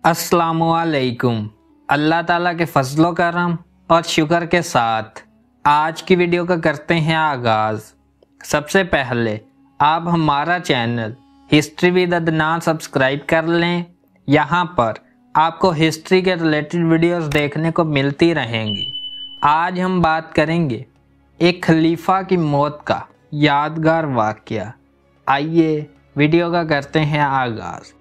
अस्सलामुअलैकुम। अल्लाह ताला के फजलो करम और शुक्र के साथ आज की वीडियो का करते हैं आगाज़। सबसे पहले आप हमारा channel history with Adnan subscribe कर लें। यहाँ पर आपको हिस्ट्री के रिलेटेड वीडियोस देखने को मिलती रहेंगी। आज हम बात करेंगे एक खलीफा की मौत का यादगार वाक़या। आइए वीडियो का करते हैं आगाज़।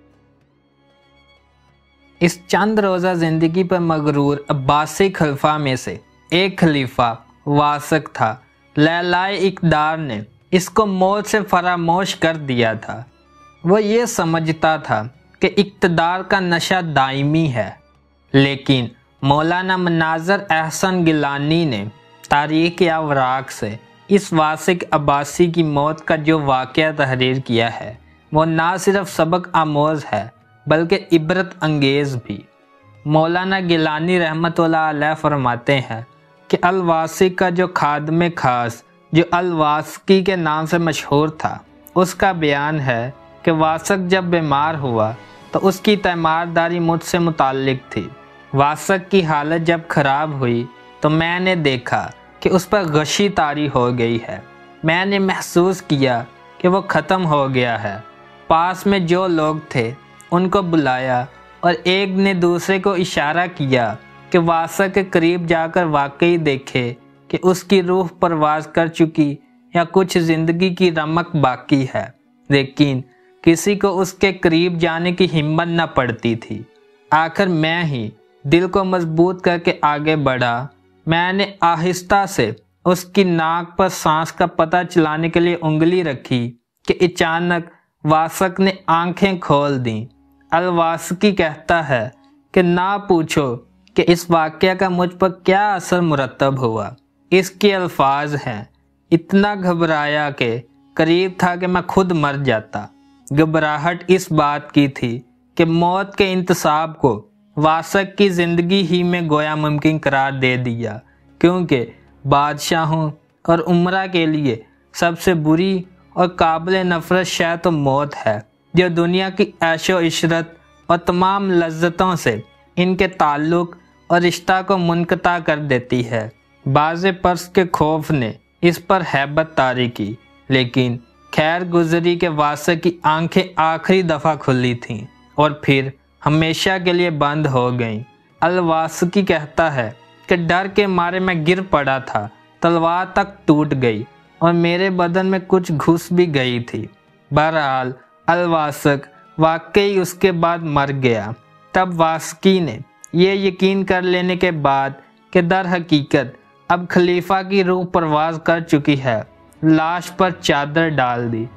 इस चंद रोज़ा ज़िंदगी पर मगरूर अब्बासी खलीफा में से एक खलीफा वासक था। लैलाए इक़्तिदार ने इसको मौत से फरामोश कर दिया था। वो ये समझता था कि इक़्तिदार का नशा दायमी है, लेकिन मौलाना मनाज़र अहसन गिलानी ने तारीख़ अवराक़ से इस वासिक अब्बासी की मौत का जो वाक़या तहरीर किया है वो ना सिर्फ सबक आमोज़ है बल्कि इबरत अंगेज़ भी। मौलाना गिलानी रहमतुल्लाह अलैह फरमाते हैं कि अल-वासिक का जो खादमे खास जो अल-वासकी के नाम से मशहूर था, उसका बयान है कि वासक जब बीमार हुआ तो उसकी तीमारदारी मुझसे मुताल्लिक थी। वासक की हालत जब ख़राब हुई तो मैंने देखा कि उस पर गशी तारी हो गई है। मैंने महसूस किया कि वो ख़त्म हो गया है। पास में जो लोग थे उनको बुलाया और एक ने दूसरे को इशारा किया कि वासक के करीब जाकर वाकई देखे कि उसकी रूह परवाज़ कर चुकी या कुछ ज़िंदगी की रमक बाकी है, लेकिन किसी को उसके करीब जाने की हिम्मत न पड़ती थी। आखिर मैं ही दिल को मजबूत करके आगे बढ़ा। मैंने आहिस्ता से उसकी नाक पर सांस का पता चलाने के लिए उंगली रखी कि अचानक वासक ने आंखें खोल दी। अल-वासकी कहता है कि ना पूछो कि इस वाक़या का मुझ पर क्या असर मुरतब हुआ। इसके अल्फाज हैं, इतना घबराया कि करीब था कि मैं खुद मर जाता। घबराहट इस बात की थी कि मौत के इंतसाब को वासक की ज़िंदगी ही में गोया मुमकिन करार दे दिया, क्योंकि बादशाहों और उमरा के लिए सबसे बुरी और काबिल नफ़रत शय तो मौत है, जो दुनिया की ऐशो इशरत और तमाम लज्जतों से इनके ताल्लुक़ और रिश्ता को मुनक़ता कर देती है। बाज़े पर्स के खौफ ने इस पर हैबत तारी की, लेकिन खैर गुज़री के वासक की आंखें आखिरी दफ़ा खुली थीं और फिर हमेशा के लिए बंद हो गईं। अल-वासकी कहता है कि डर के मारे मैं गिर पड़ा था, तलवार तक टूट गई और मेरे बदन में कुछ घुस भी गई थी। बहरहाल अल-वासक वाकई उसके बाद मर गया। तब वासकी ने यह यकीन कर लेने के बाद कि दर हकीकत अब खलीफा की रूह परवाज़ कर चुकी है, लाश पर चादर डाल दी।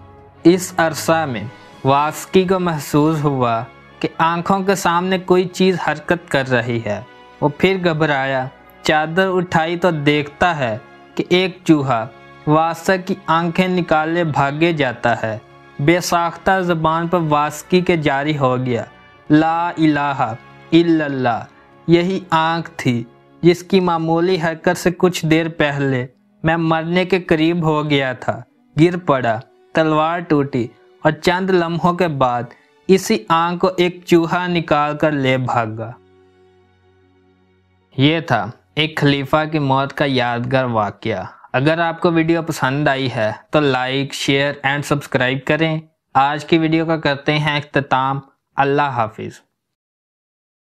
इस अरसा में वासकी को महसूस हुआ कि आंखों के सामने कोई चीज़ हरकत कर रही है। वो फिर घबराया, चादर उठाई तो देखता है कि एक चूहा वासक की आंखें निकाले भागे जाता है। बेसाख्ता ज़बान पर वासकी के जारी हो गया, ला इलाहा इल्लल्लाह। यही आँख थी जिसकी मामूली हरकत से कुछ देर पहले मैं मरने के करीब हो गया था। गिर पड़ा, तलवार टूटी और चंद लम्हों के बाद इसी आँख को एक चूहा निकाल कर ले भागा। ये था एक खलीफा की मौत का यादगार वाक़या। अगर आपको वीडियो पसंद आई है तो लाइक, शेयर एंड सब्सक्राइब करें। आज की वीडियो का करते हैं इख्तिताम। अल्लाह हाफिज़।